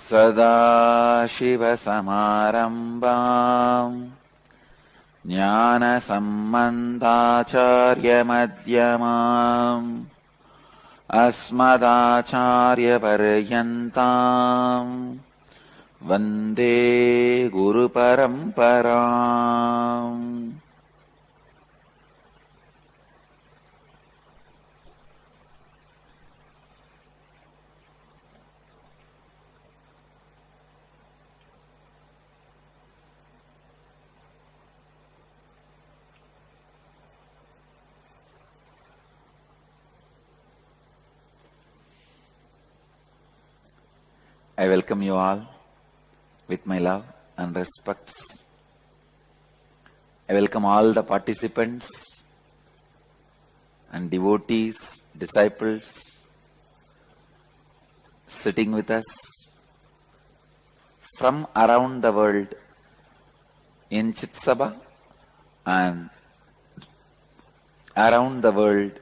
सदाशिवसमारम्भाम् ज्ञानसम्बन्धाचार्यमध्यमाम् अस्मदाचार्यपर्यन्ताम् वन्दे गुरुपरम्पराम्. I welcome you all with my love and respects. I welcome all the participants and devotees, disciples sitting with us from around the world in Chitsabha and around the world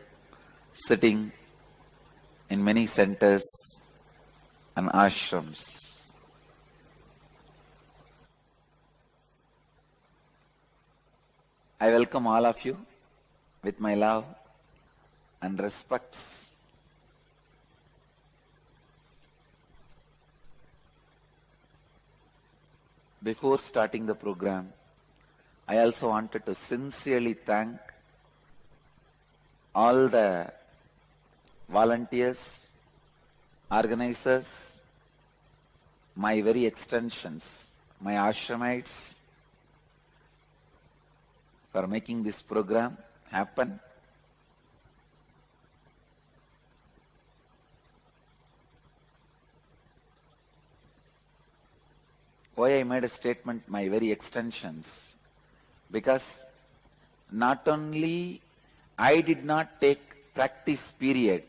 sitting in many centers and ashrams. I welcome all of you with my love and respects. Before starting the program, I also wanted to sincerely thank all the volunteers, organizers, my very extensions, my ashramites, for making this program happen. Why I made a statement, my very extensions? Because not only I did not take practice period,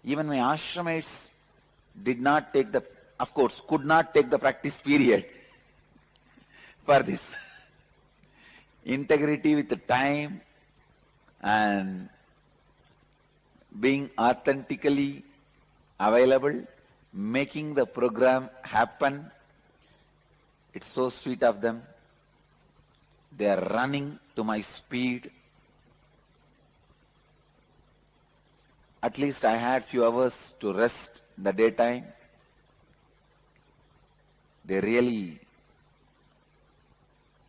even my ashramites did not take the, of course, could not take the practice period for this. Integrity with the time and being authentically available, making the program happen. It's so sweet of them. They are running to my speed. At least I had few hours to rest the daytime. They really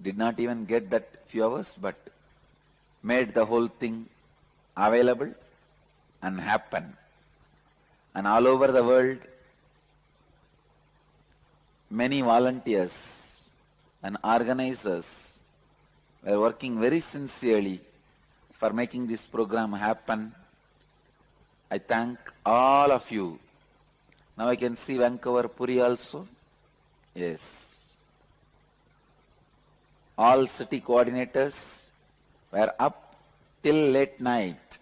did not even get that few hours, but made the whole thing available and happen. And all over the world, many volunteers and organizers were working very sincerely for making this program happen. I thank all of you. Now I can see Vancouver, Puri also. Yes. All city coordinators were up till late night.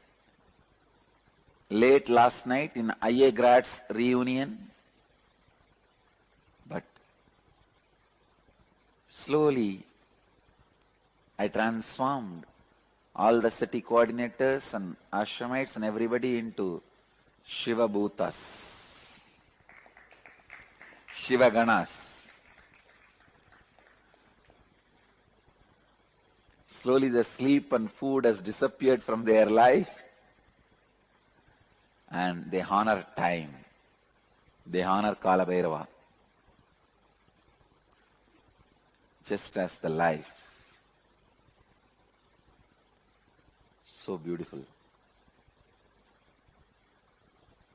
Late last night in IA Grads reunion. But slowly I transformed all the city coordinators and ashramites and everybody into Shiva Bhutas, Shiva Ganas. Slowly the sleep and food has disappeared from their life and they honor time. They honor Kala Bhairava. Just as the life. So beautiful.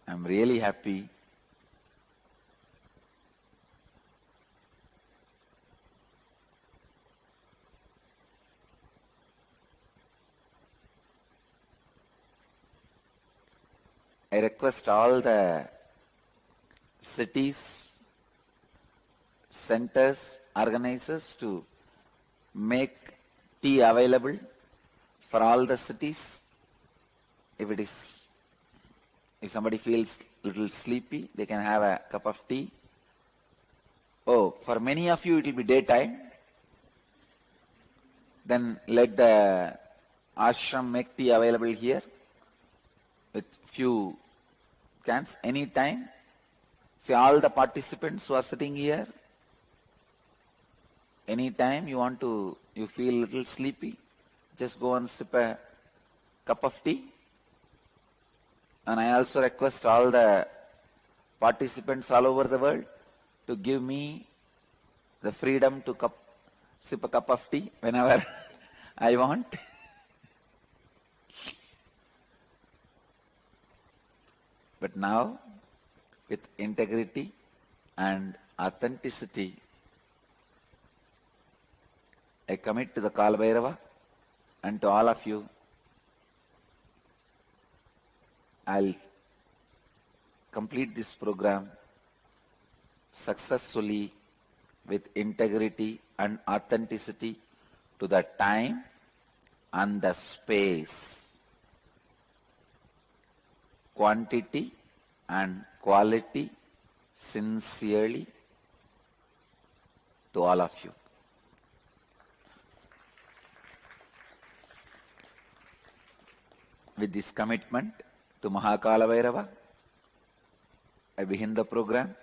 I'm really happy. I request all the cities, centers, organizers to make tea available for all the cities. If somebody feels a little sleepy, they can have a cup of tea. Oh, for many of you it will be daytime. Then let the ashram make tea available here with few cans anytime. See, all the participants who are sitting here, anytime you feel a little sleepy, just go and sip a cup of tea. And I also request all the participants all over the world to give me the freedom to sip a cup of tea whenever I want. But now, with integrity and authenticity, I commit to the Kala Bhairava and to all of you, I'll complete this program successfully with integrity and authenticity to the time and the space, quantity and quality, sincerely to all of you. With this commitment to Mahakala Bhairava, I begin the program.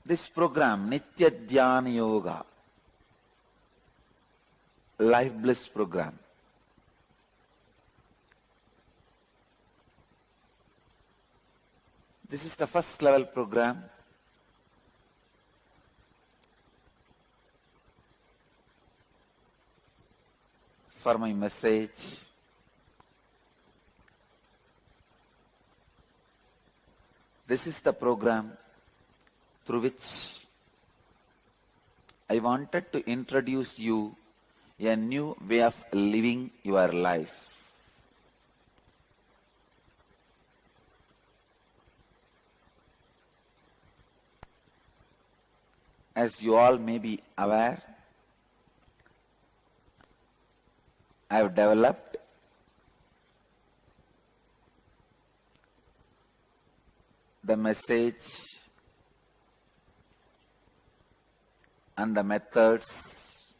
This program, Nitya Dhyana Yoga, Life Bliss program, this is the first level program. For my message, this is the program through which I wanted to introduce you a new way of living your life. As you all may be aware, I have developed the message and the methods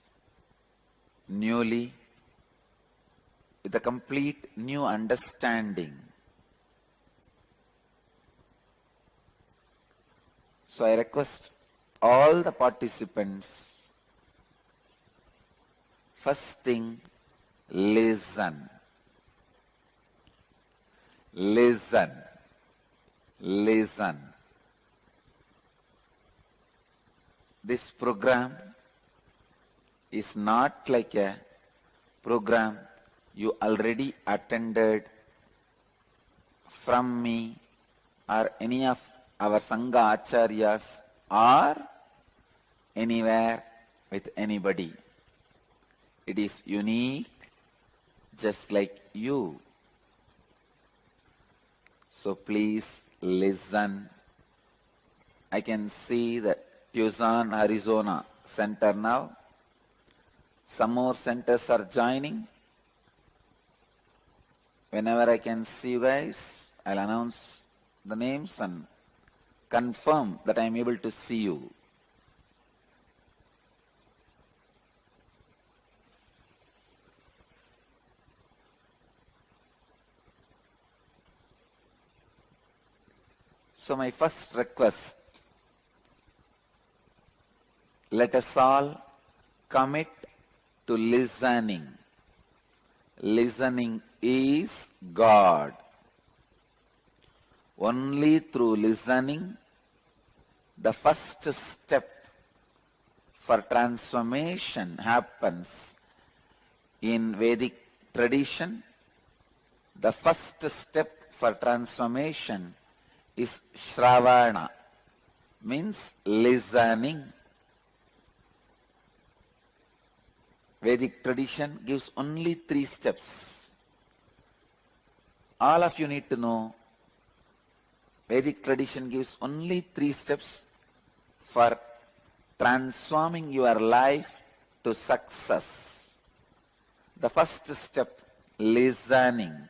newly with a complete new understanding. So I request all the participants, first thing, listen. Listen. Listen. This program is not like a program you already attended from me or any of our Sangha Acharyas or anywhere with anybody. It is unique, just like you. So please listen. I can see the Tucson, Arizona center now. Some more centers are joining. Whenever I can see you guys, I'll announce the names and confirm that I am able to see you. So my first request, let us all commit to listening. Listening is God. Only through listening, the first step for transformation happens. In Vedic tradition, the first step for transformation is Shravana, means listening. Vedic tradition gives only 3 steps. All of you need to know, Vedic tradition gives only 3 steps for transforming your life to success. The first step, listening.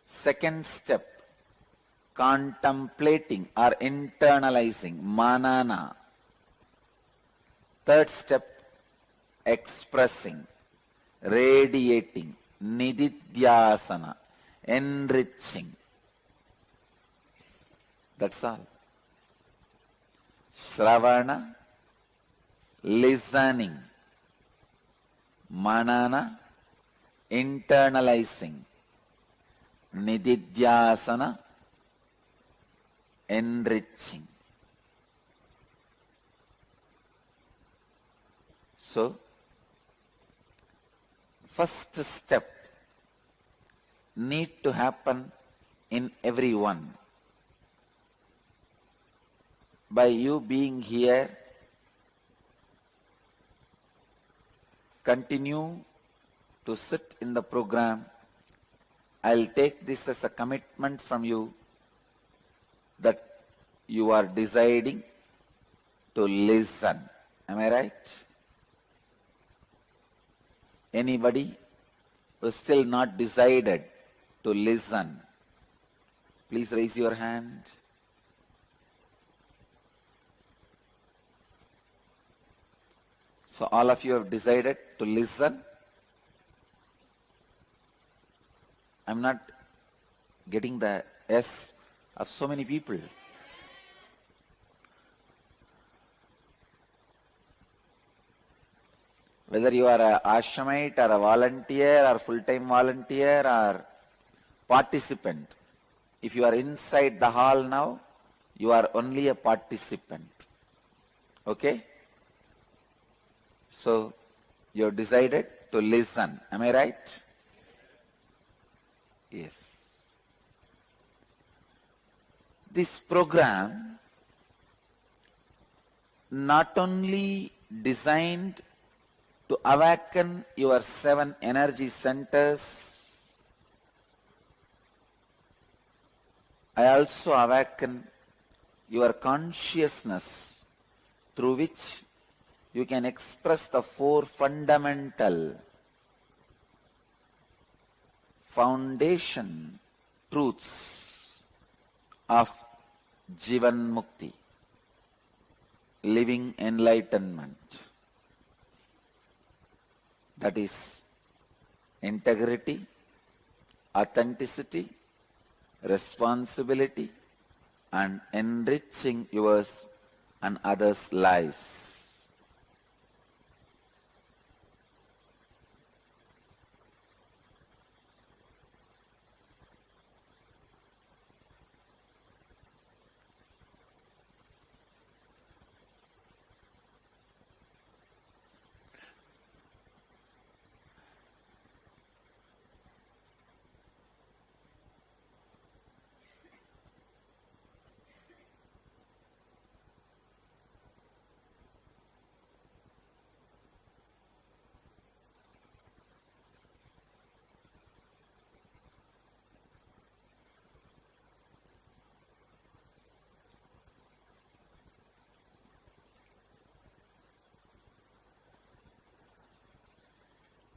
Second step, contemplating or internalizing, manana. Third step, expressing, radiating, nididhyasana. enriching. That's all. Shravana, listening. Manana, internalizing. Nididhyasana, enriching. So, first step need to happen in everyone. By you being here, continue to sit in the program. I'll take this as a commitment from you that you are deciding to listen. Am I right? Anybody who is still not decided to listen, please raise your hand. So all of you have decided to listen. I'm not getting the yes of so many people. Whether you are an ashramite or a volunteer or full-time volunteer or participant, if you are inside the hall now, you are only a participant. Okay? So, you have decided to listen. Am I right? Yes. This program not only designed to awaken your 7 energy centers, I also awaken your consciousness through which you can express the 4 fundamental foundation truths of Jivan Mukti, living enlightenment. That is integrity, authenticity, responsibility, and enriching yours and others' lives.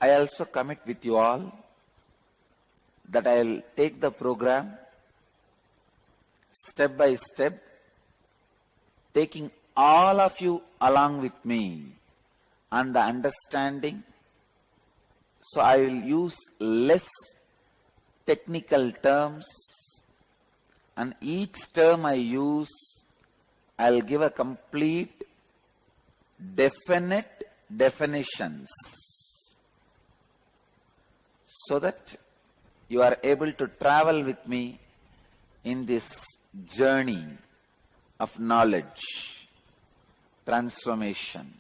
I also commit with you all that I will take the program step by step, taking all of you along with me and the understanding. So I will use less technical terms, and each term I use, I'll give a complete, definite definitions, so that you are able to travel with me in this journey of knowledge, transformation.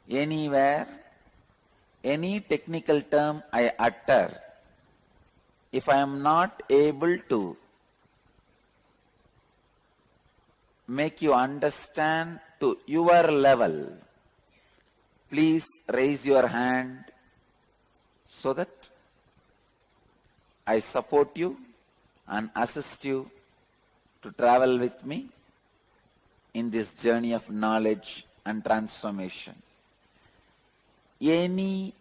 Anywhere, any technical term I utter, if I am not able to make you understand to your level, please raise your hand so that I support you and assist you to travel with me in this journey of knowledge and transformation. Any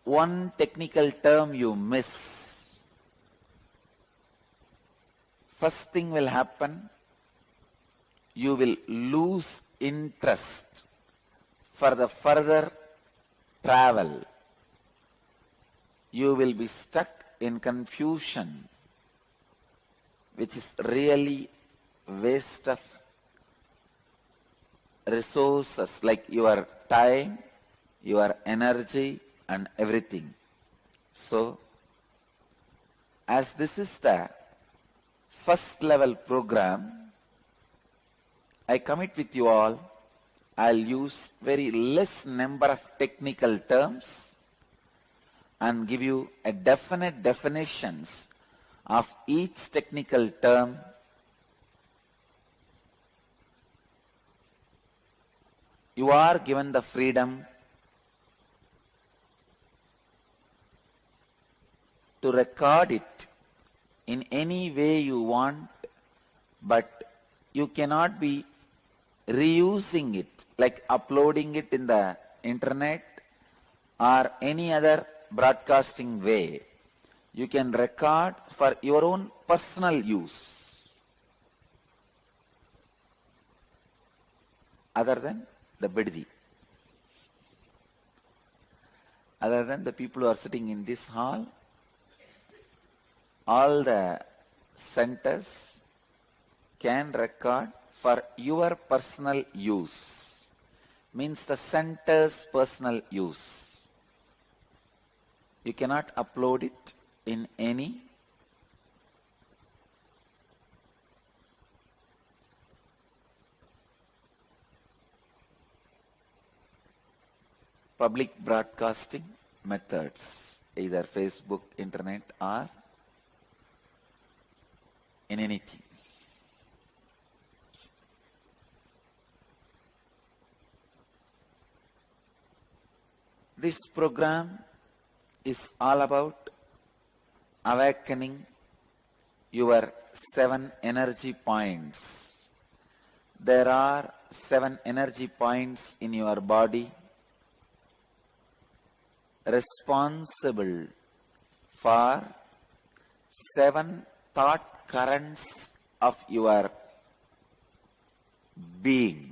one technical term you miss, first thing will happen, you will lose interest for the further travel. You will be stuck in confusion, which is really waste of resources like your time, your energy and everything. So, as this is the first level program, I commit with you all, I'll use very less number of technical terms and give you a definite definitions of each technical term. You are given the freedom to record it in any way you want, but you cannot be reusing it, like uploading it in the internet or any other broadcasting way. You can record for your own personal use, other than the biddi, other than the people who are sitting in this hall. All the centers can record for your personal use, means the center's personal use. You cannot upload it in any public broadcasting methods, either Facebook, internet or in anything. This program is all about awakening your 7 energy points. There are 7 energy points in your body responsible for 7 thought currents of your being.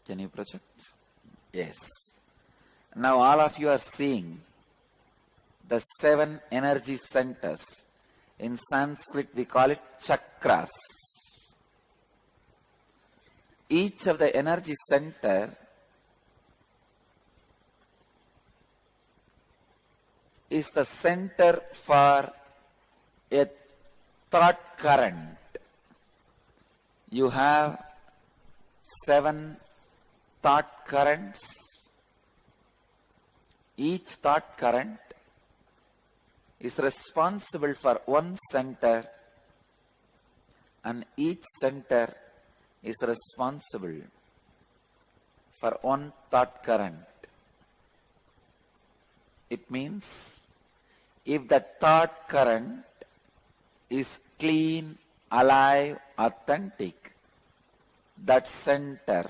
Can you project? Yes. Now all of you are seeing the 7 energy centers. In Sanskrit we call it chakras. Each of the energy center is the center for a thought current. You have 7 thought currents. Each thought current is responsible for one center, and each center is responsible for one thought current. It means if the thought current is clean, alive, authentic, that center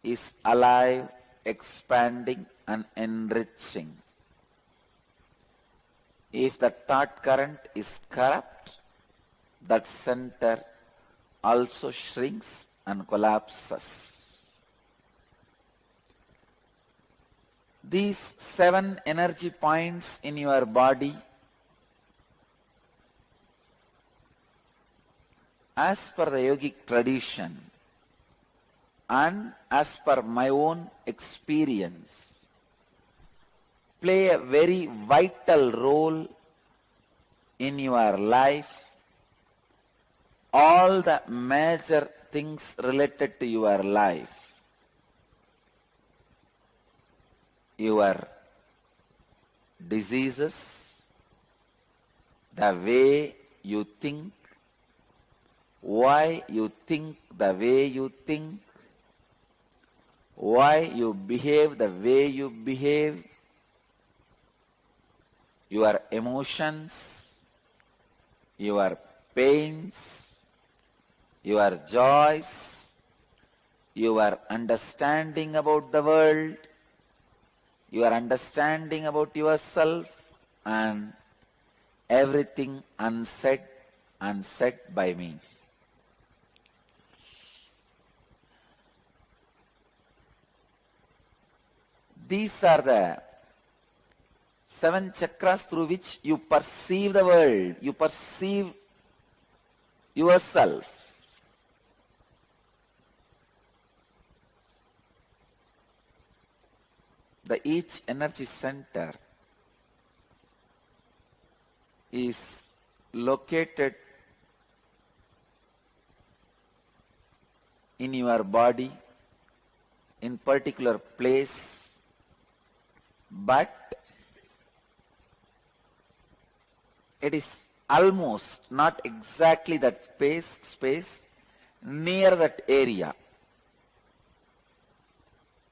is alive, expanding and enriching. If the thought current is corrupt, that center also shrinks and collapses. These 7 energy points in your body, as per the yogic tradition and as per my own experience, play a very vital role in your life all the major things related to your life, your diseases, the way you think, why you think the way you think, why you behave the way you behave, your emotions, your pains, your joys, your understanding about the world, your understanding about yourself, and everything unsaid by me. These are the 7 chakras through which you perceive the world, you perceive yourself. Each energy center is located in your body in particular place, but it is almost, not exactly that space near that area.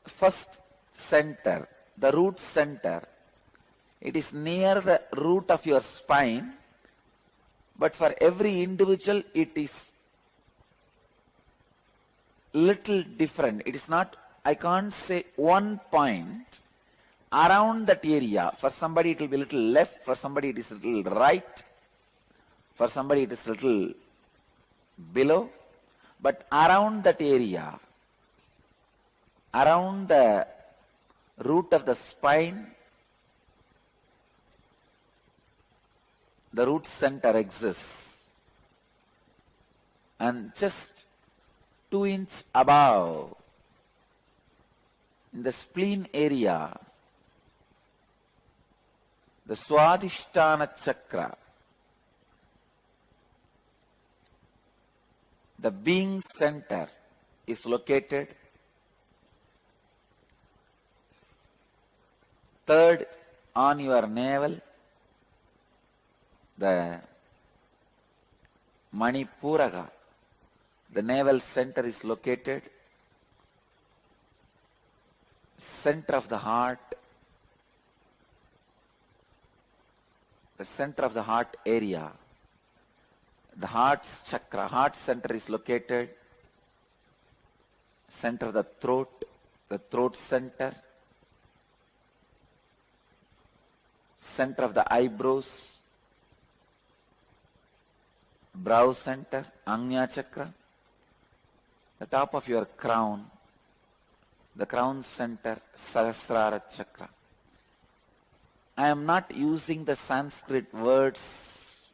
First center, the root center, it is near the root of your spine, but for every individual it is little different. It is not, I can't say one point around that area. For somebody it will be a little left, for somebody it is a little right, for somebody it is a little below, but around that area, around the root of the spine, the root center exists, and just 2 inches above, in the spleen area, the Swadhisthana chakra, the being center, is located. Third on your navel, the Manipuraga, the navel center is located. Center of the heart, the center of the heart area, the heart's chakra, heart center is located. Center of the throat center, center of the eyebrows, brow center, Agnya chakra, the top of your crown, the crown center, Sahasrara chakra. I am not using the Sanskrit words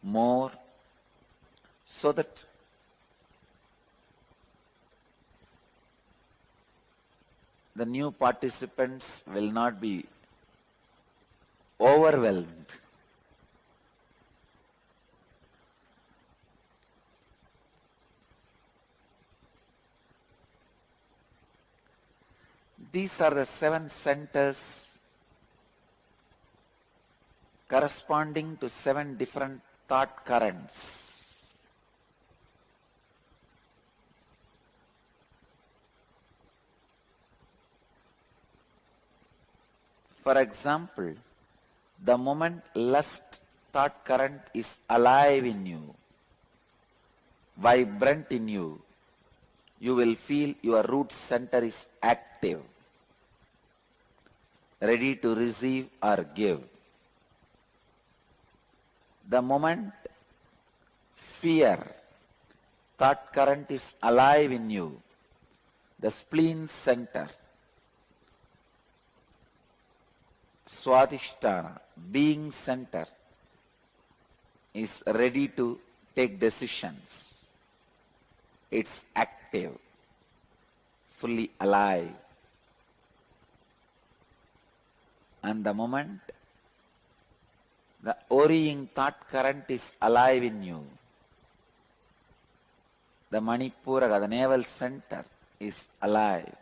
more so that the new participants will not be overwhelmed. These are the 7 centers corresponding to 7 different thought currents. For example, the moment lust thought current is alive in you, vibrant in you, you will feel your root center is active, ready to receive or give. The moment fear thought current is alive in you, the spleen center, Swadhisthana, being center, is ready to take decisions. It's active, fully alive. And the moment the worrying thought current is alive in you, the Manipuraka, the navel center, is alive.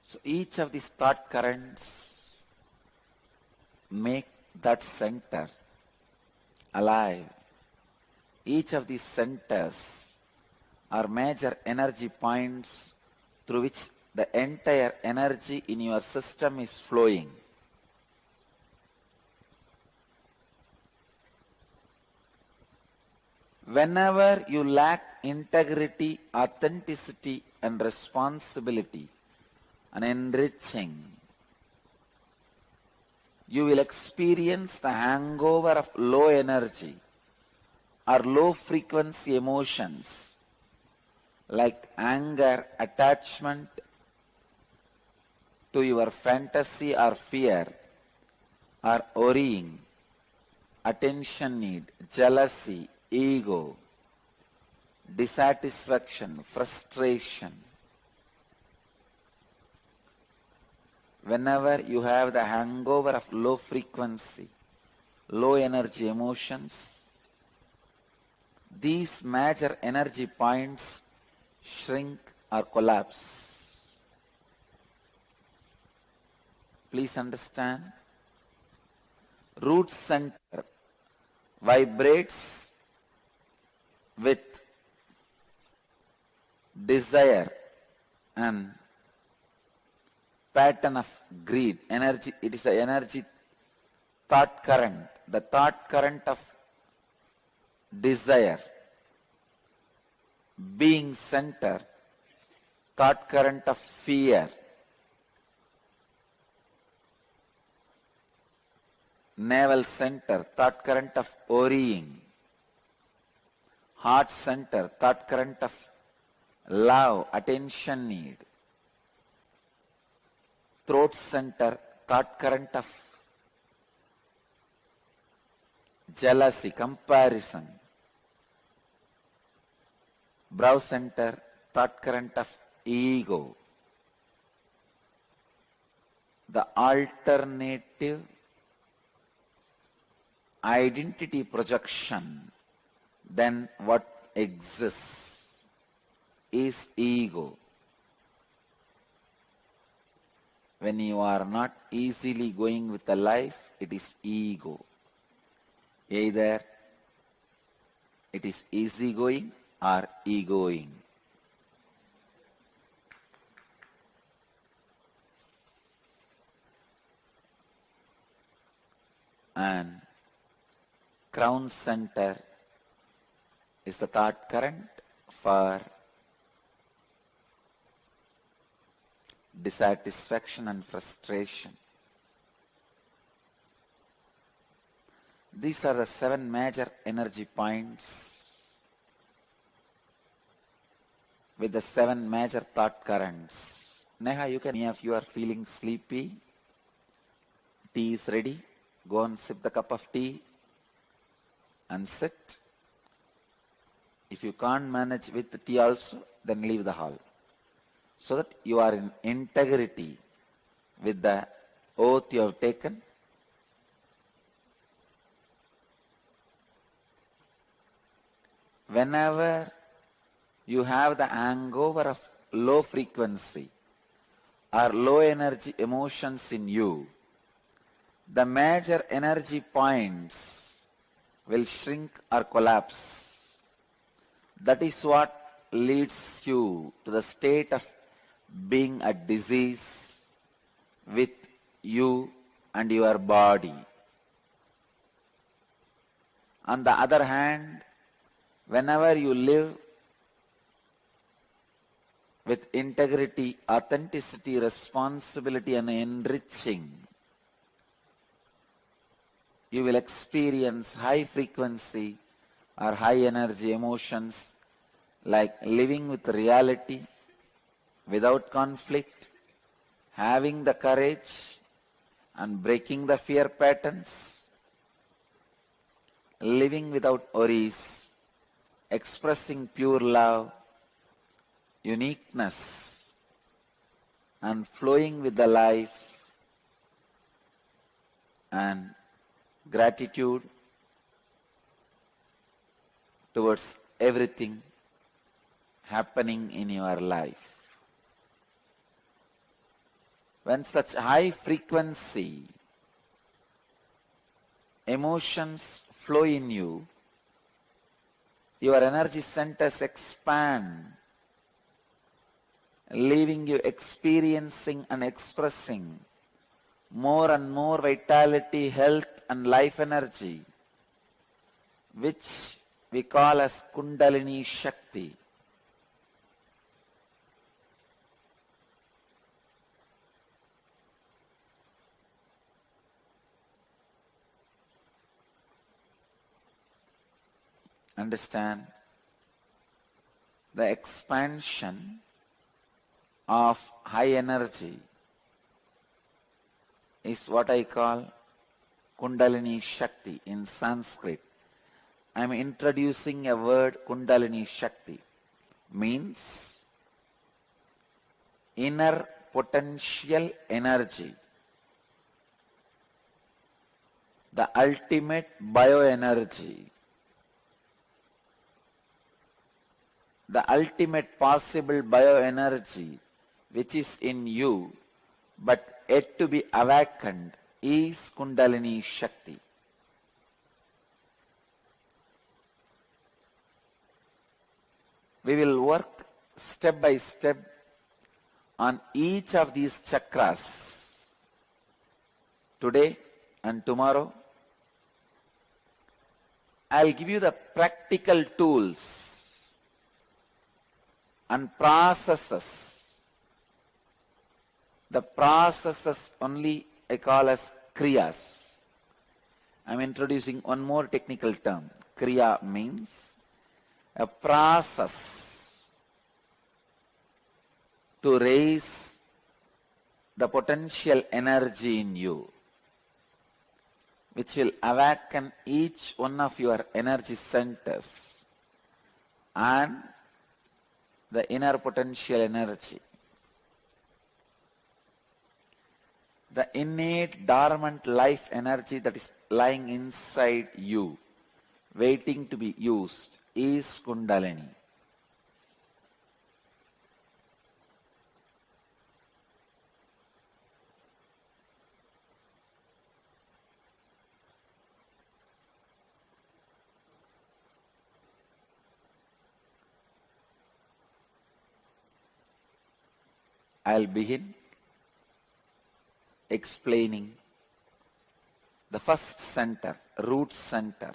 So each of these thought currents make that center alive. Each of these centers are major energy points through which the entire energy in your system is flowing. Whenever you lack integrity, authenticity, and responsibility, and enriching, you will experience the hangover of low energy or low frequency emotions like anger, attachment to your fantasy or fear, or worrying, attention need, jealousy, ego, dissatisfaction, frustration. Whenever you have the hangover of low frequency, low energy emotions, these major energy points shrink or collapse. Please understand. Root center vibrates with desire and pattern of greed. Energy, it is an energy thought current. The thought current of desire. Being center, thought current of fear. Navel center, thought current of worrying. Heart center, thought current of love, attention need. Throat center, thought current of jealousy, comparison. Brow center, thought current of ego. The alternative identity projection than what exists is ego. When you are not easily going with the life, it is ego. Either it is easy going or egoing. And crown center is the thought current for dissatisfaction and frustration. These are the 7 major energy points with the 7 major thought currents. Neha, you can, any of you are feeling sleepy? Tea is ready. Go and sip the cup of tea and sit. If you can't manage with the tea also, then leave the hall. So that you are in integrity with the oath you have taken. Whenever you have the hangover of low frequency or low energy emotions in you, the major energy points will shrink or collapse. That is what leads you to the state of being a disease with you and your body. On the other hand, whenever you live with integrity, authenticity, responsibility, and enriching, you will experience high frequency or high energy emotions like living with reality, without conflict, having the courage and breaking the fear patterns, living without worries, expressing pure love, uniqueness, and flowing with the life, and gratitude towards everything happening in your life. When such high frequency emotions flow in you, your energy centers expand, leaving you experiencing and expressing more and more vitality, health and life energy, which we call as Kundalini Shakti. Understand? The expansion of high energy is what I call Kundalini Shakti in Sanskrit. I am introducing a word, Kundalini Shakti, means inner potential energy, the ultimate bioenergy, the ultimate possible bioenergy which is in you but yet to be awakened is Kundalini Shakti. We will work step by step on each of these chakras today and tomorrow. I'll give you the practical tools and processes. The processes only I call as kriyas. I'm introducing one more technical term. Kriya means a process to raise the potential energy in you, which will awaken each one of your energy centers and the inner potential energy. The innate dormant life energy that is lying inside you, waiting to be used, is Kundalini. I'll begin explaining the first center, root center.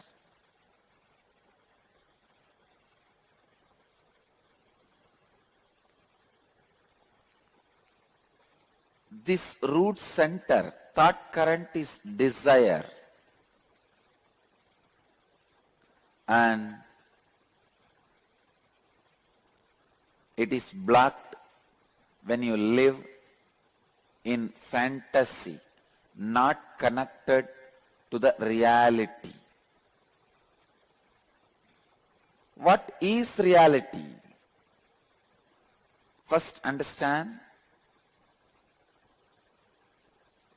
This root center, thought current is desire, and it is blocked when you live in fantasy, not connected to the reality. What is reality? First understand,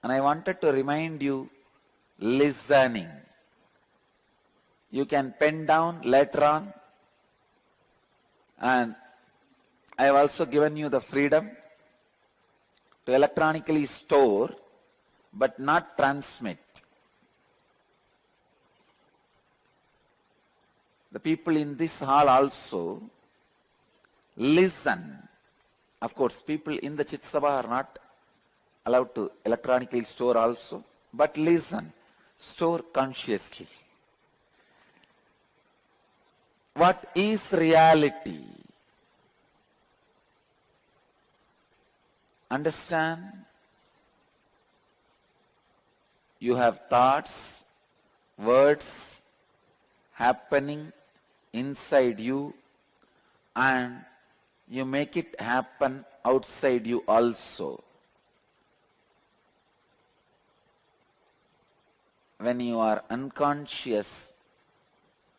and I wanted to remind you, listening. You can pen down later on, and I have also given you the freedom to electronically store but not transmit. The people in this hall also listen. Of course, people in the Chit Sabha are not allowed to electronically store also, but listen, store consciously. What is reality? Understand? You have thoughts, words happening inside you, and you make it happen outside you also. When you are unconscious,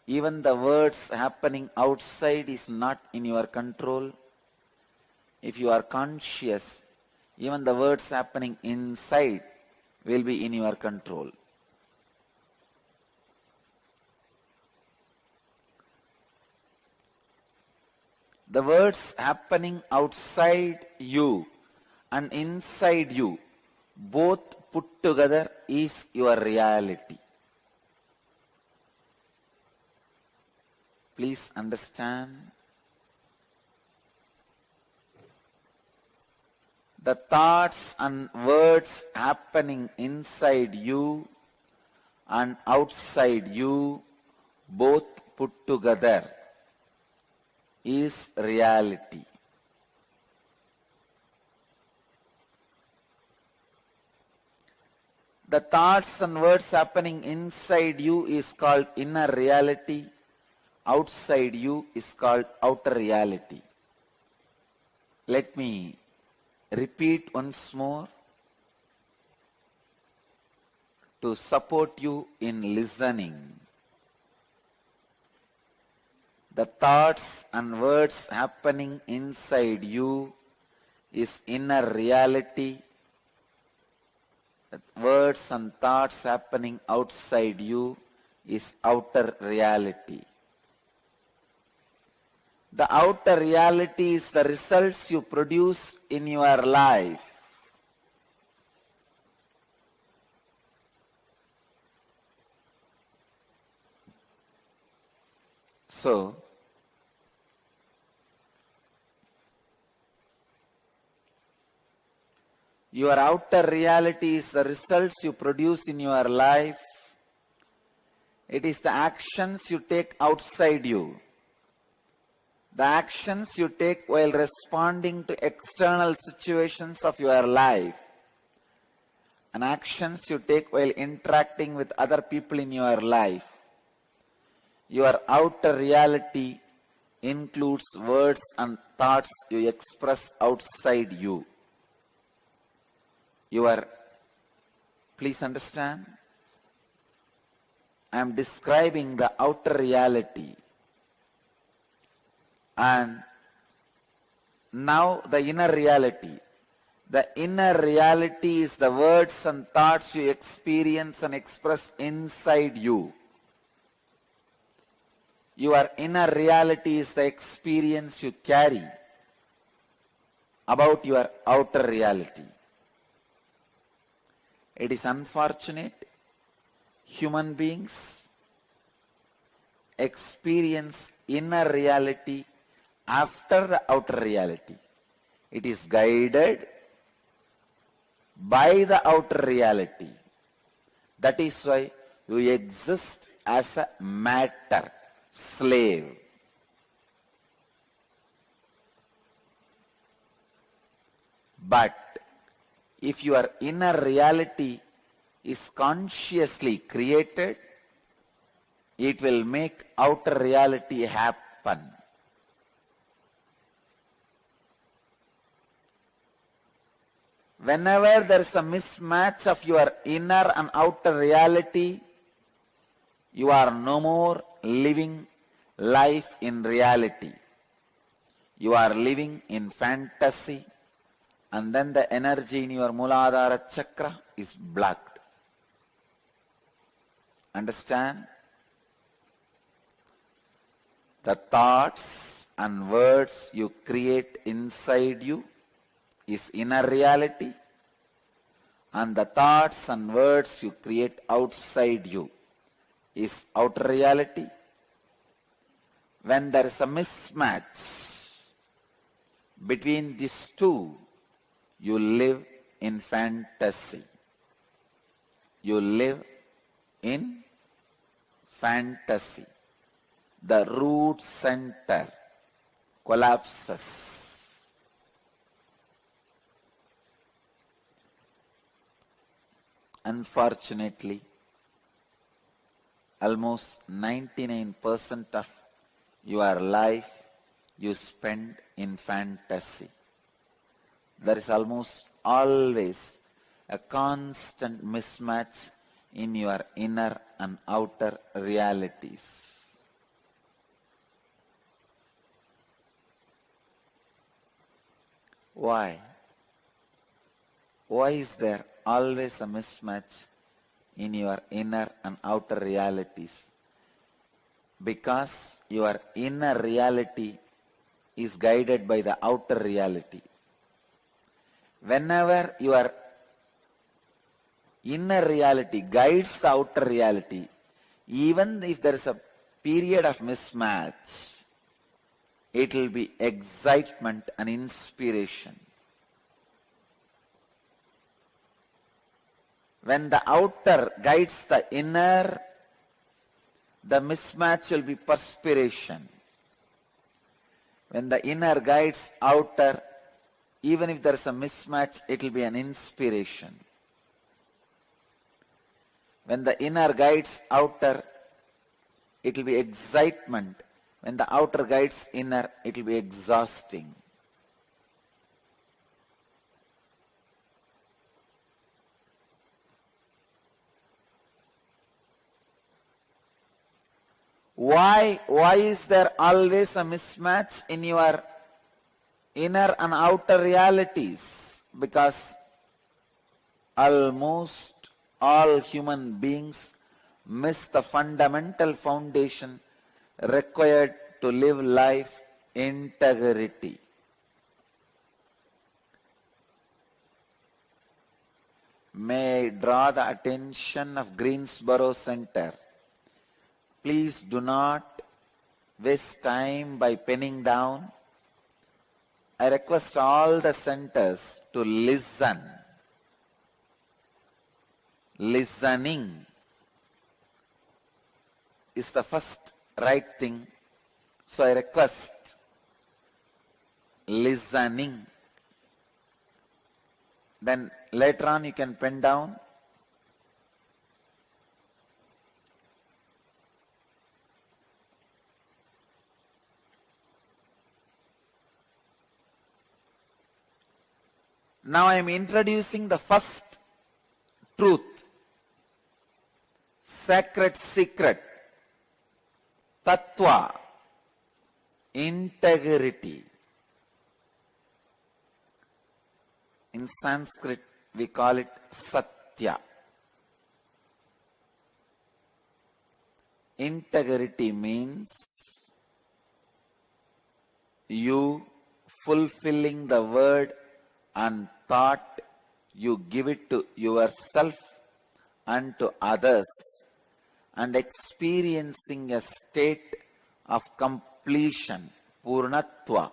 even the words happening outside is not in your control. If you are conscious, even the words happening inside will be in your control. The words happening outside you and inside you, both put together, is your reality. Please understand. The thoughts and words happening inside you and outside you, both put together, is reality. The thoughts and words happening inside you is called inner reality. Outside you is called outer reality. Let me repeat once more to support you in listening. The thoughts and words happening inside you is inner reality. The words and thoughts happening outside you is outer reality. The outer reality is the results you produce in your life. So, your outer reality is the results you produce in your life. It is the actions you take outside you. The actions you take while responding to external situations of your life. And actions you take while interacting with other people in your life. Your outer reality includes words and thoughts you express outside you. Please understand, I am describing the outer reality. And now the inner reality. The inner reality is the words and thoughts you experience and express inside you. Your inner reality is the experience you carry about your outer reality. It is unfortunate human beings experience inner reality after the outer reality. It is guided by the outer reality. That is why you exist as a matter, slave. But if your inner reality is consciously created, it will make outer reality happen. Whenever there is a mismatch of your inner and outer reality, you are no more living life in reality. You are living in fantasy, and then the energy in your Muladhara chakra is blocked. Understand? The thoughts and words you create inside you is inner reality, and the thoughts and words you create outside you is outer reality. When there is a mismatch between these two, you live in fantasy. You live in fantasy. The root center collapses. Unfortunately, almost 99% of your life you spend in fantasy. There is almost always a constant mismatch in your inner and outer realities. Why? Why is there always a mismatch in your inner and outer realities? Because your inner reality is guided by the outer reality. Whenever your inner reality guides the outer reality, even if there is a period of mismatch, it will be excitement and inspiration. When the outer guides the inner, the mismatch will be perspiration. When the inner guides outer, even if there is a mismatch, it will be an inspiration. When the inner guides outer, it will be excitement. When the outer guides inner, it will be exhausting. Why is there always a mismatch in your inner and outer realities? Because almost all human beings miss the fundamental foundation required to live life: integrity. May I draw the attention of Greensboro Center. Please do not waste time by penning down. I request all the centers to listen. Listening is the first right thing. So I request listening. Then later on you can pen down. Now I am introducing the first truth, sacred secret, tattva, integrity. In Sanskrit we call it satya. Integrity means you fulfilling the word and thought you give it to yourself and to others, and experiencing a state of completion, purnatva.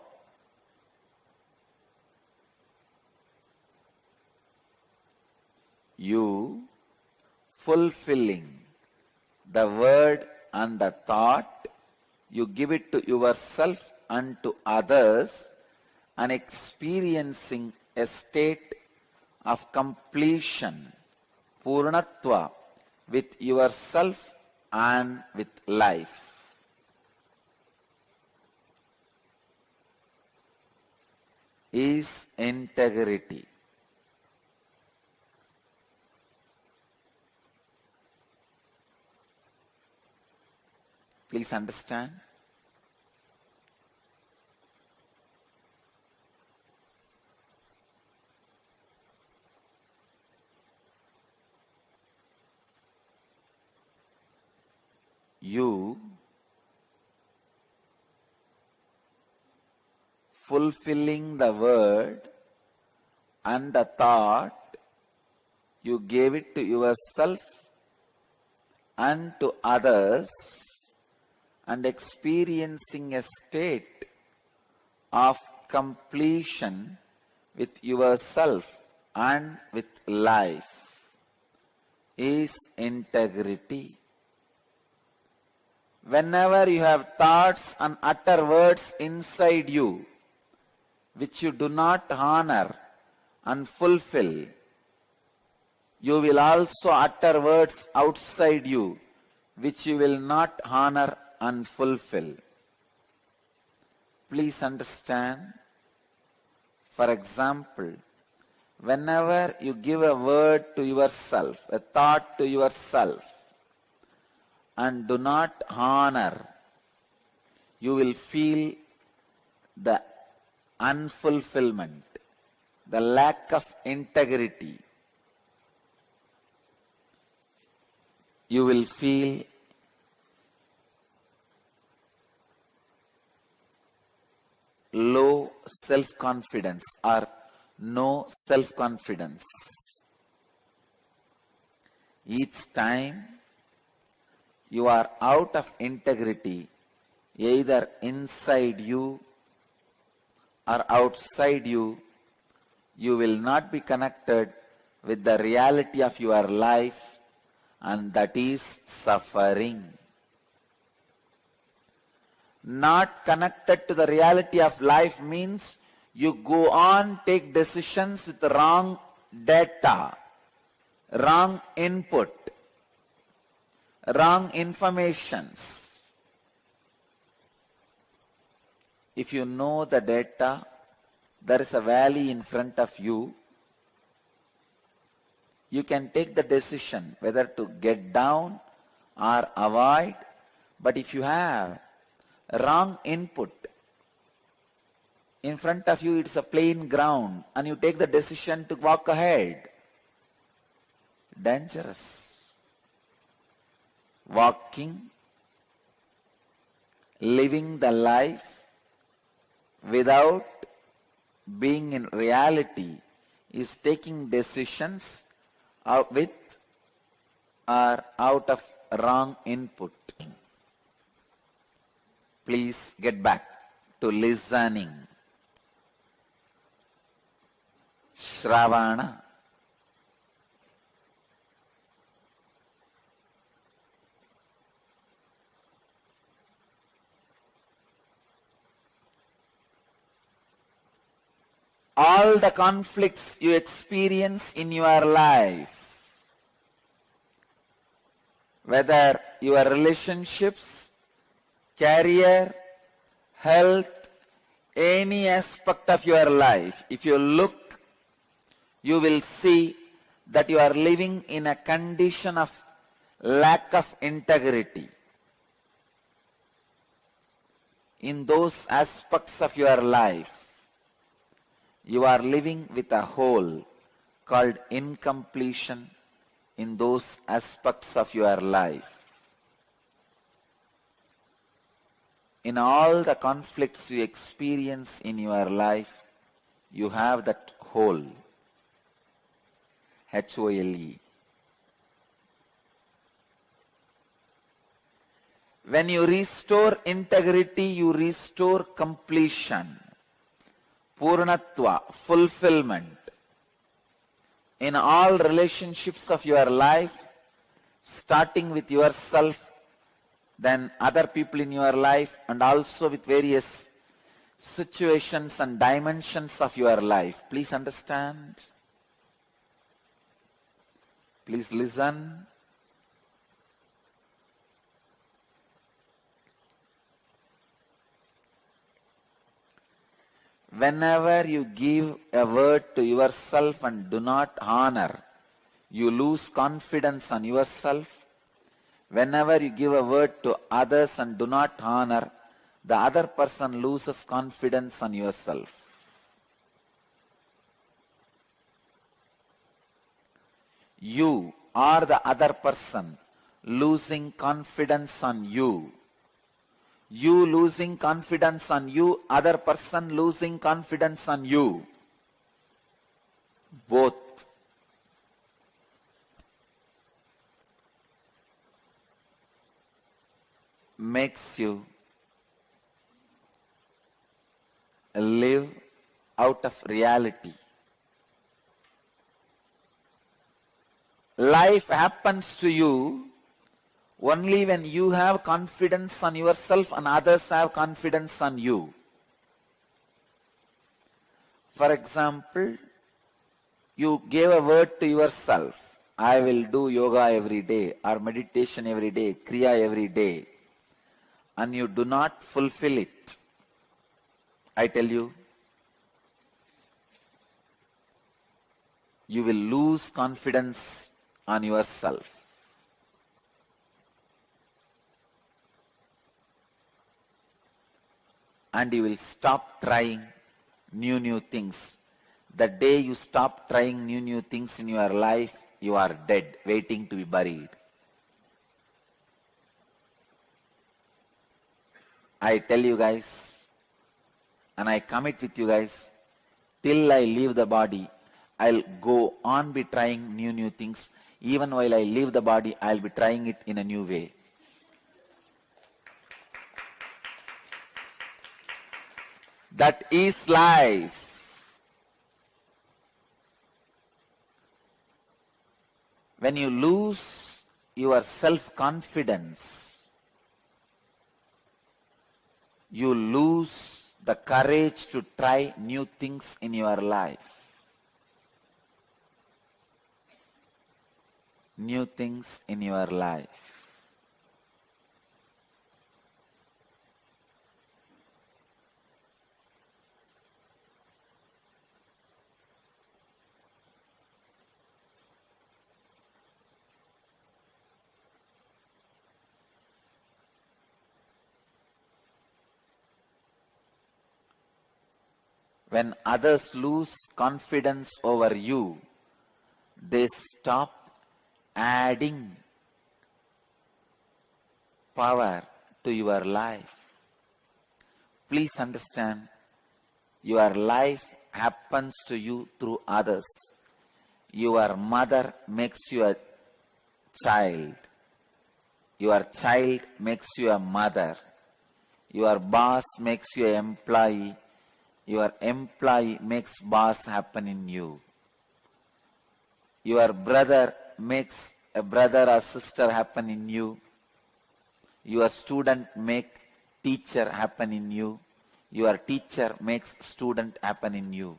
You fulfilling the word and the thought, you give it to yourself and to others, and experiencing a state of completion, purnatva, with yourself and with life. Is integrity. Please understand. You fulfilling the word and the thought, you gave it to yourself and to others, and experiencing a state of completion with yourself and with life is integrity. Whenever you have thoughts and utter words inside you which you do not honor and fulfill, you will also utter words outside you which you will not honor and fulfill. Please understand. For example, whenever you give a word to yourself, a thought to yourself, and do not honor, you will feel the unfulfillment, the lack of integrity, you will feel low self-confidence or no self-confidence. Each time you are out of integrity, either inside you or outside you, you will not be connected with the reality of your life, and that is suffering. Not connected to the reality of life means you go on, take decisions with wrong data, wrong input, wrong informations. If you know the data, there is a valley in front of you, you can take the decision whether to get down or avoid. But if you have wrong input, in front of you it's a plain ground and you take the decision to walk ahead, dangerous. Walking, living the life without being in reality is taking decisions with or out of wrong input. Please get back to listening. Shravana. All the conflicts you experience in your life, whether your relationships, career, health, any aspect of your life, if you look, you will see that you are living in a condition of lack of integrity. In those aspects of your life, you are living with a hole called incompletion in those aspects of your life. In all the conflicts you experience in your life, you have that hole, H-O-L-E. When you restore integrity, you restore completion, Purnatva, fulfillment. In all relationships of your life, starting with yourself, then other people in your life, and also with various situations and dimensions of your life. Please understand. Please listen. Whenever you give a word to yourself and do not honor, you lose confidence on yourself. Whenever you give a word to others and do not honor, the other person loses confidence on yourself. You or the other person losing confidence on you. You losing confidence on you, other person losing confidence on you. Both. Makes you live out of reality. Life happens to you only when you have confidence on yourself and others have confidence on you. For example, you gave a word to yourself, I will do yoga every day or meditation every day, kriya every day, and you do not fulfill it. I tell you, you will lose confidence on yourself. And you will stop trying new things. The day you stop trying new things in your life, you are dead, waiting to be buried. I tell you guys, and I commit with you guys, till I leave the body, I'll go on be trying new things. Even while I leave the body, I'll be trying it in a new way. That is life. When you lose your self-confidence, you lose the courage to try new things in your life. New things in your life. When others lose confidence over you, they stop adding power to your life. Please understand, your life happens to you through others. Your mother makes you a child. Your child makes you a mother. Your boss makes you an employee. Your employee makes boss happen in you. Your brother makes a brother or sister happen in you. Your student makes teacher happen in you. Your teacher makes student happen in you.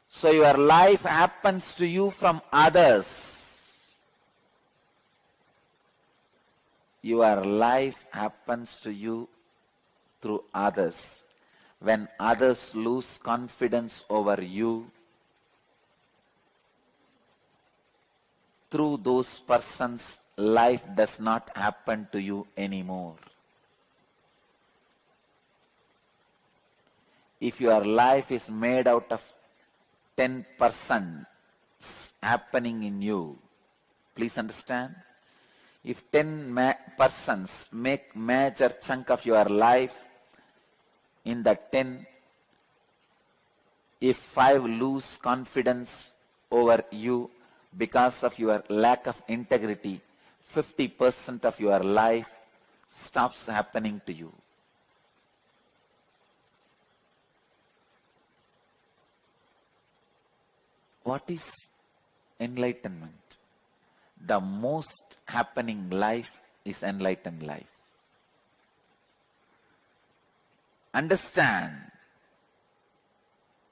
So your life happens to you from others. Your life happens to you through others. When others lose confidence over you, through those persons, life does not happen to you anymore. If your life is made out of 10% happening in you, please understand, if 10 persons make major chunk of your life, in the 10, if 5 lose confidence over you because of your lack of integrity, 50% of your life stops happening to you. What is enlightenment? The most happening life is enlightened life. Understand.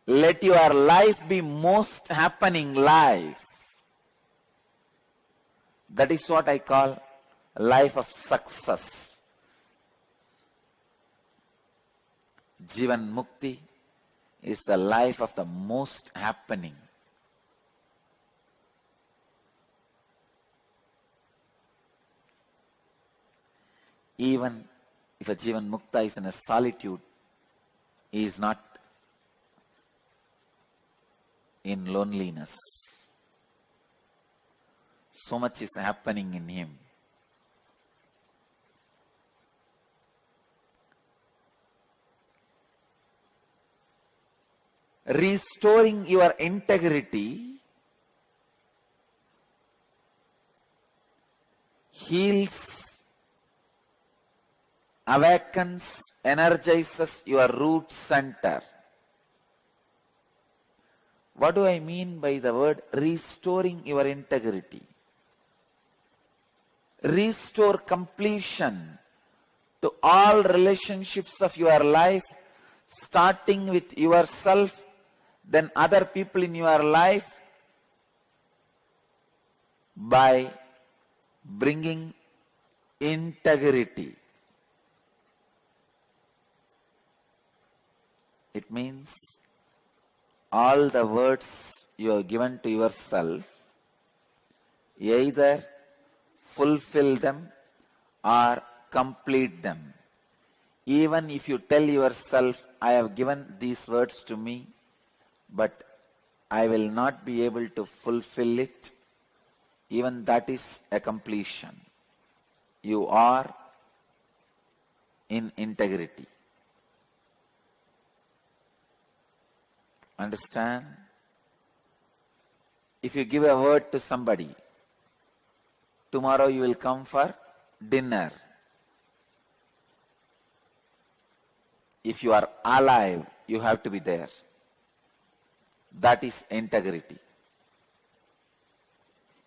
Let your life be most happening life. That is what I call life of success. Jivan Mukti is the life of the most happening. Even if a Jivan Mukta is in a solitude, he is not in loneliness. So much is happening in him. Restoring your integrity heals, awakens, energizes your root center. What do I mean by the word restoring your integrity? Restore completion to all relationships of your life, starting with yourself, then other people in your life, by bringing integrity. It means all the words you have given to yourself, either fulfill them or complete them. Even if you tell yourself, I have given these words to me, but I will not be able to fulfill it. Even that is a completion. You are in integrity. Understand? If you give a word to somebody, tomorrow you will come for dinner. If you are alive, you have to be there. That is integrity.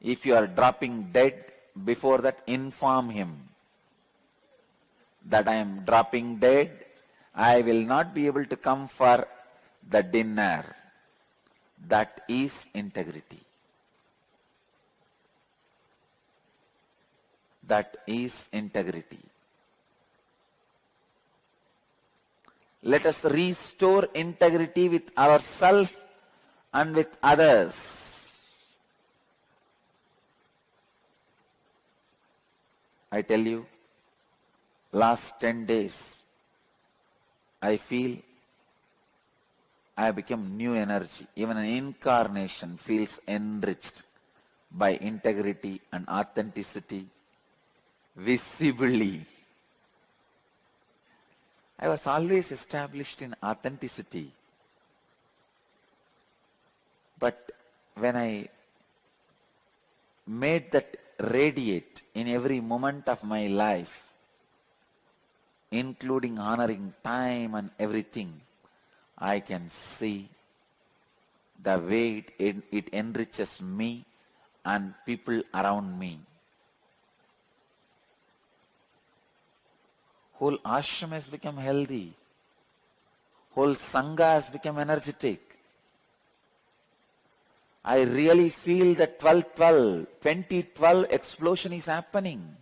If you are dropping dead, before that inform him that I am dropping dead, I will not be able to come for the dinner. That is integrity. That is integrity. Let us restore integrity with ourselves and with others. I tell you, last 10 days, I feel I have become new energy. Even an incarnation feels enriched by integrity and authenticity visibly. I was always established in authenticity. But when I made that radiate in every moment of my life, including honoring time and everything, I can see the way it enriches me and people around me. Whole ashram has become healthy. Whole sangha has become energetic. I really feel the 12-12, 2012 explosion is happening.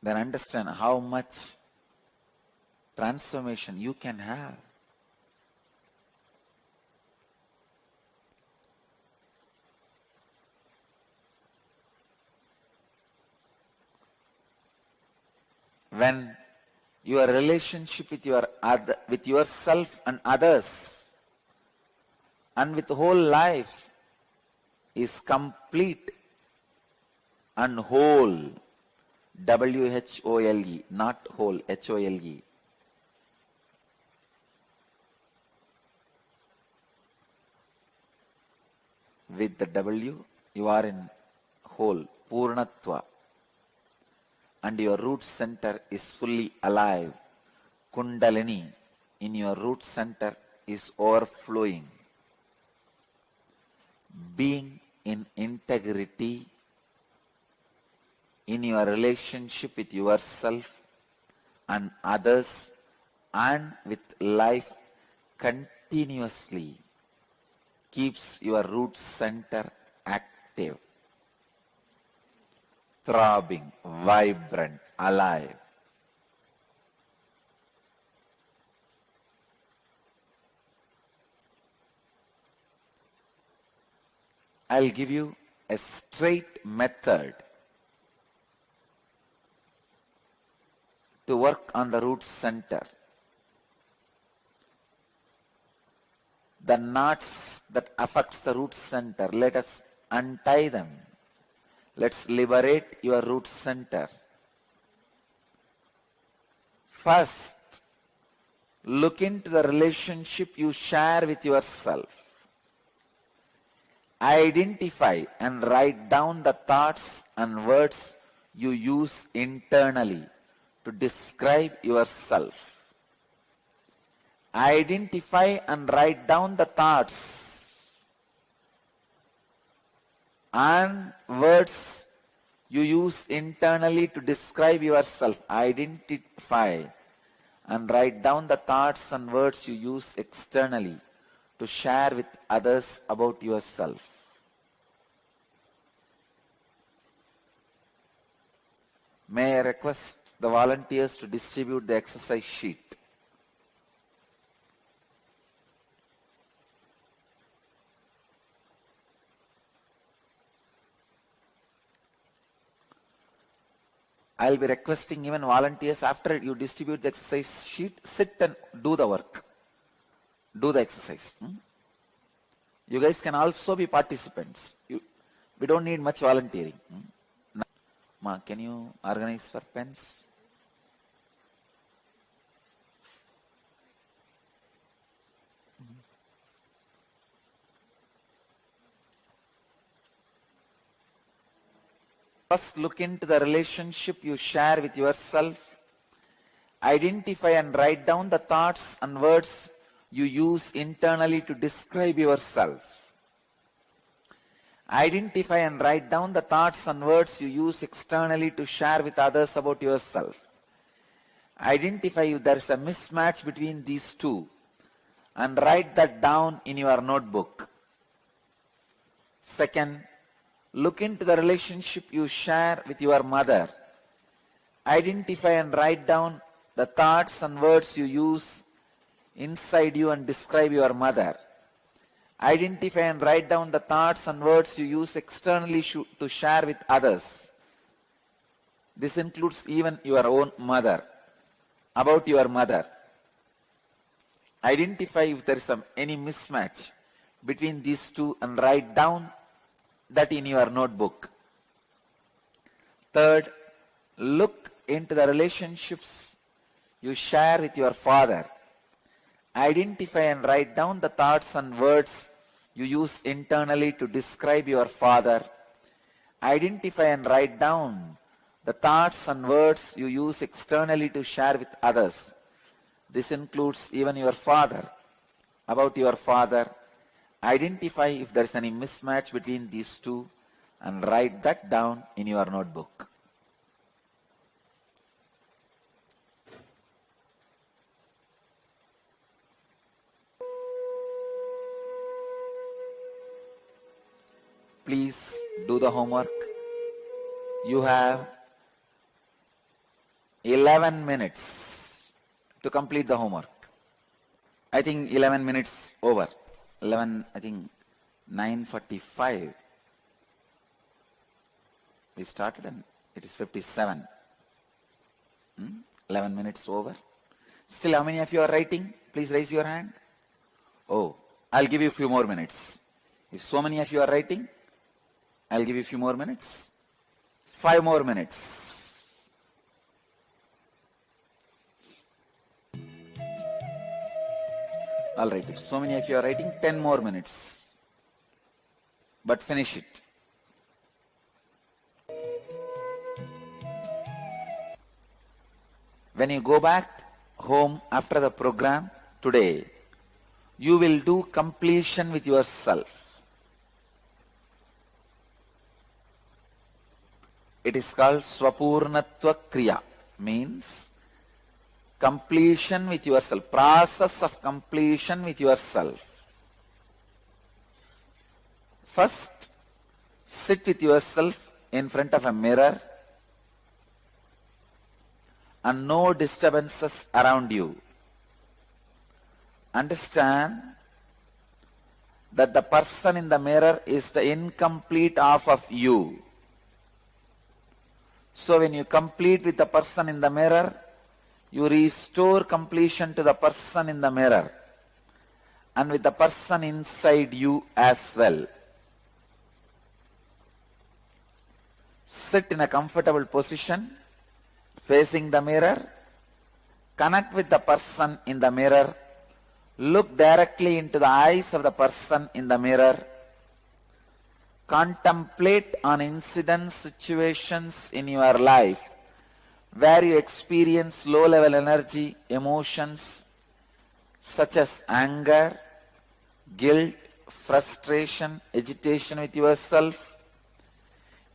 Then understand how much transformation you can have. When your relationship with with yourself and others and with whole life is complete and whole, W-H-O-L-E, not whole, H-O-L-E. With the W, you are in whole, Purnatva. And your root center is fully alive. Kundalini in your root center is overflowing. Being in integrity in your relationship with yourself and others and with life continuously keeps your root center active, throbbing, vibrant, alive. I'll give you a straight method to work on the root center. The knots that affects the root center, let us untie them. Let's liberate your root center. First, look into the relationship you share with yourself. Identify and write down the thoughts and words you use internally to describe yourself. Identify and write down the thoughts and words you use internally to describe yourself. Identify and write down the thoughts and words you use externally to share with others about yourself. May I request the volunteers to distribute the exercise sheet. I'll be requesting even volunteers after you distribute the exercise sheet, sit and do the work. Do the exercise. You guys can also be participants. We don't need much volunteering. Ma, can you organize for pens? First, look into the relationship you share with yourself. Identify and write down the thoughts and words you use internally to describe yourself. Identify and write down the thoughts and words you use externally to share with others about yourself. Identify if there is a mismatch between these two and write that down in your notebook. Second, look into the relationship you share with your mother. Identify and write down the thoughts and words you use inside you and describe your mother. Identify and write down the thoughts and words you use externally to share with others. This includes even your own mother, about your mother. Identify if there is any mismatch between these two and write down that in your notebook. Third, look into the relationships you share with your father. Identify and write down the thoughts and words you use internally to describe your father. Identify and write down the thoughts and words you use externally to share with others. This includes even your father, about your father. Identify if there is any mismatch between these two and write that down in your notebook. Please do the homework. You have 11 minutes to complete the homework. I think 11 minutes over. 11, I think 9:45. We started and it is 57. 11 minutes over. Still, how many of you are writing? Please raise your hand. Oh, I'll give you a few more minutes. If so many of you are writing, I'll give you a few more minutes. 5 more minutes. All right, if so many of you are writing, 10 more minutes. But finish it. When you go back home after the program today, you will do completion with yourself. It is called Swapurnatva Kriya, means completion with yourself, process of completion with yourself. First, sit with yourself in front of a mirror and no disturbances around you. Understand that the person in the mirror is the incomplete half of you. So when you complete with the person in the mirror, you restore completion to the person in the mirror and with the person inside you as well. Sit in a comfortable position, facing the mirror, connect with the person in the mirror, look directly into the eyes of the person in the mirror, contemplate on incidents, situations in your life where you experience low-level energy, emotions such as anger, guilt, frustration, agitation with yourself,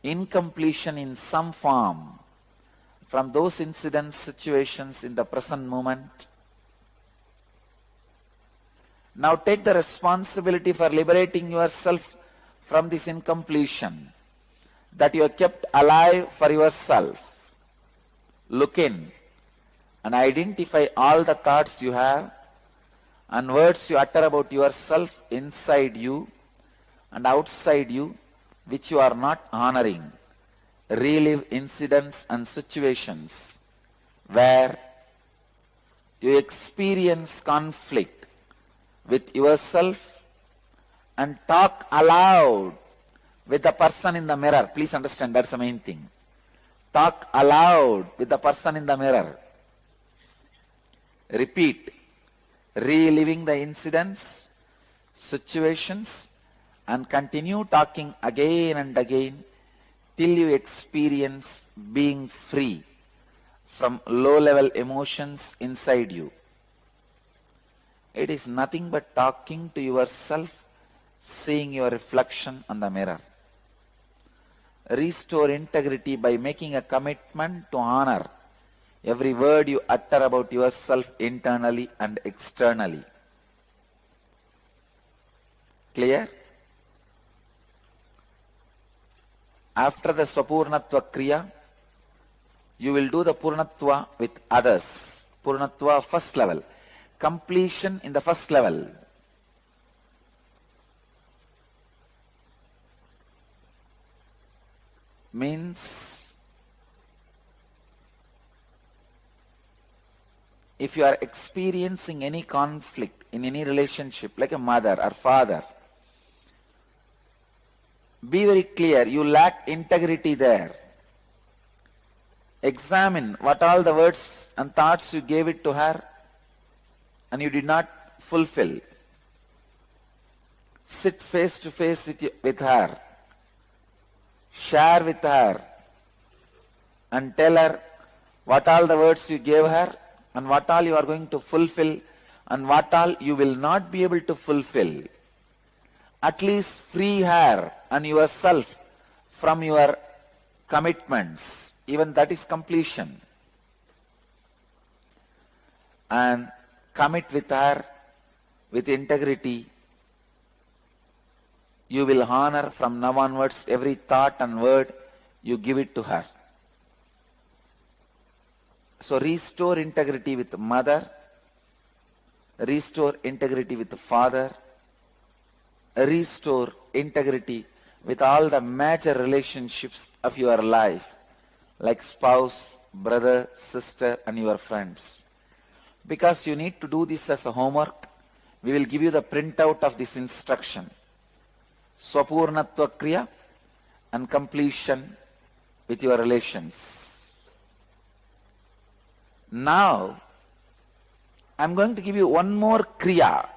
incompletion in some form from those incidents, situations in the present moment. Now take the responsibility for liberating yourself from this incompletion that you have kept alive for yourself. Look in and identify all the thoughts you have and words you utter about yourself inside you and outside you which you are not honoring. relive incidents and situations where you experience conflict with yourself and talk aloud with the person in the mirror. Please understand, that's the main thing. Talk aloud with the person in the mirror. Repeat, reliving the incidents, situations, and continue talking again and again till you experience being free from low-level emotions inside you. It is nothing but talking to yourself, seeing your reflection on the mirror. Restore integrity by making a commitment to honor every word you utter about yourself internally and externally. Clear? After the Swapurnatva Kriya, you will do the Purnatva with others. Purnatva first level. Completion in the first level. Means, if you are experiencing any conflict in any relationship, like a mother or father, be very clear, you lack integrity there. Examine what all the words and thoughts you gave it to her and you did not fulfill. Sit face to face with her. Share with her and tell her what all the words you gave her and what all you are going to fulfill and what all you will not be able to fulfill. At least free her and yourself from your commitments. Even that is completion. And commit with her with integrity. You will honor from now onwards every thought and word you give it to her. So restore integrity with the mother, restore integrity with the father, restore integrity with all the major relationships of your life, like spouse, brother, sister, and your friends. Because you need to do this as a homework, we will give you the printout of this instruction. Swapurnatva Kriya and completion with your relations. Now, I am going to give you one more Kriya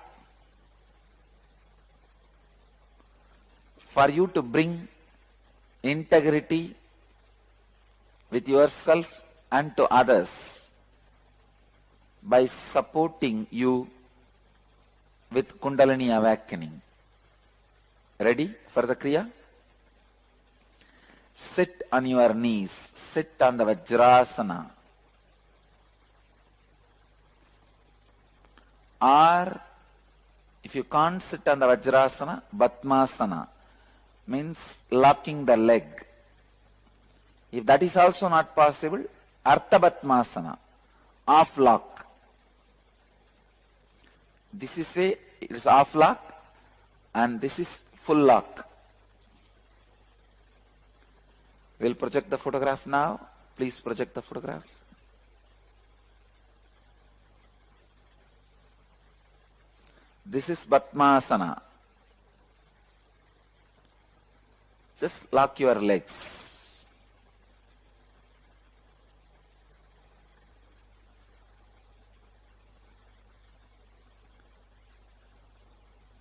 for you to bring integrity with yourself and to others by supporting you with Kundalini awakening. Ready for the Kriya? Sit on your knees. Sit on the Vajrasana. Or, if you can't sit on the Vajrasana, Batmasana means locking the leg. If that is also not possible, Artha Batmasana, off lock. This is it is off lock and this is full lock. We'll project the photograph now. Please project the photograph. This is Batmasana. Just lock your legs.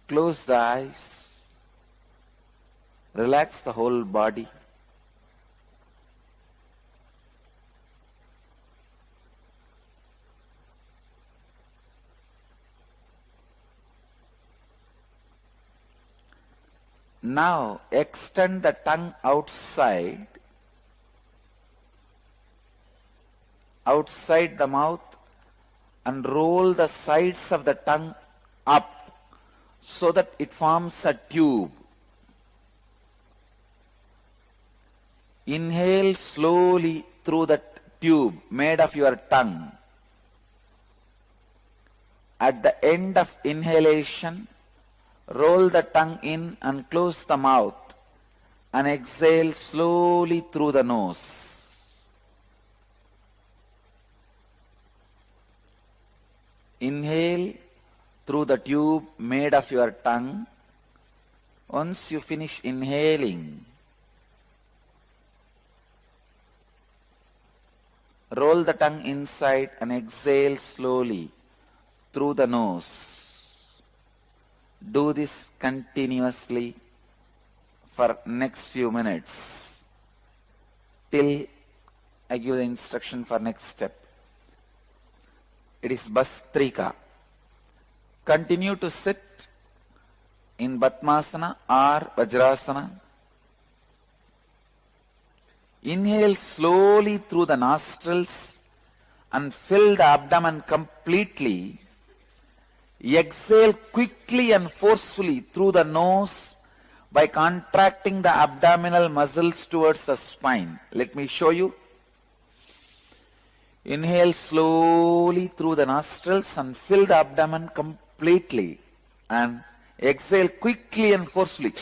Close the eyes. Relax the whole body. Now extend the tongue outside the mouth and roll the sides of the tongue up so that it forms a tube. Inhale slowly through that tube made of your tongue. At the end of inhalation, roll the tongue in and close the mouth and exhale slowly through the nose. Inhale through the tube made of your tongue. Once you finish inhaling, roll the tongue inside and exhale slowly through the nose. Do this continuously for next few minutes till I give the instruction for next step. It is Bhastrika. Continue to sit in Padmasana or Vajrasana. Inhale slowly through the nostrils and fill the abdomen completely. Exhale quickly and forcefully through the nose by contracting the abdominal muscles towards the spine. Let me show you. Inhale slowly through the nostrils and fill the abdomen completely. And exhale quickly and forcefully.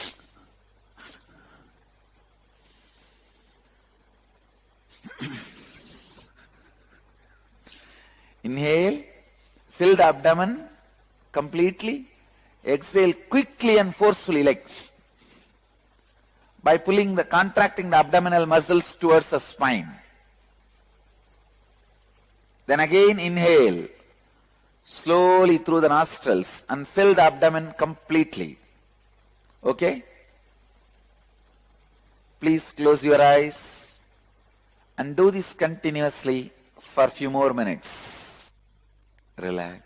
Inhale, fill the abdomen completely. Exhale quickly and forcefully, like by contracting the abdominal muscles towards the spine. Then again inhale slowly through the nostrils and fill the abdomen completely. Okay? Please close your eyes and do this continuously for a few more minutes. Relax.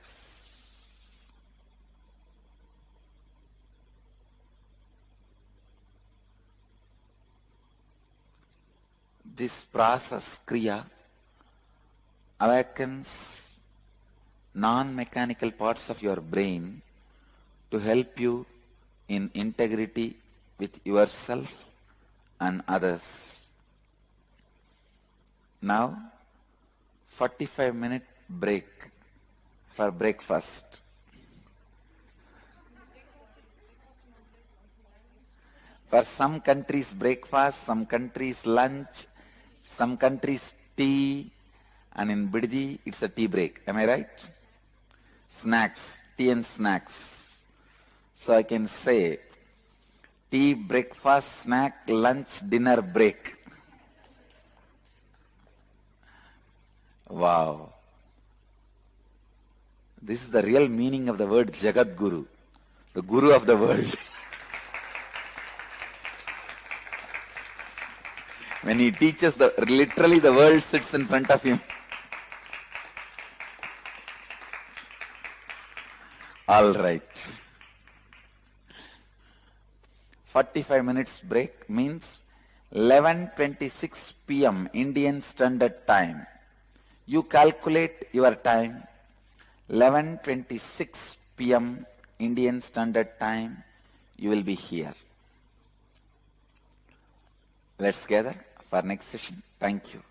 This process, Kriya, awakens non-mechanical parts of your brain to help you in integrity with yourself and others. Now, 45-minute break for breakfast. For some countries breakfast, some countries lunch, some countries tea, and in Bidji it's a tea break. Am I right? Snacks, tea and snacks. So I can say tea, breakfast, snack, lunch, dinner, break. Wow. This is the real meaning of the word Jagat Guru, the Guru of the world. When he teaches, literally the world sits in front of him. All right. 45 minutes break means 11:26 p.m. Indian Standard Time. You calculate your time. 11:26 p.m. Indian Standard Time. You will be here. Let's gather for next session. Thank you.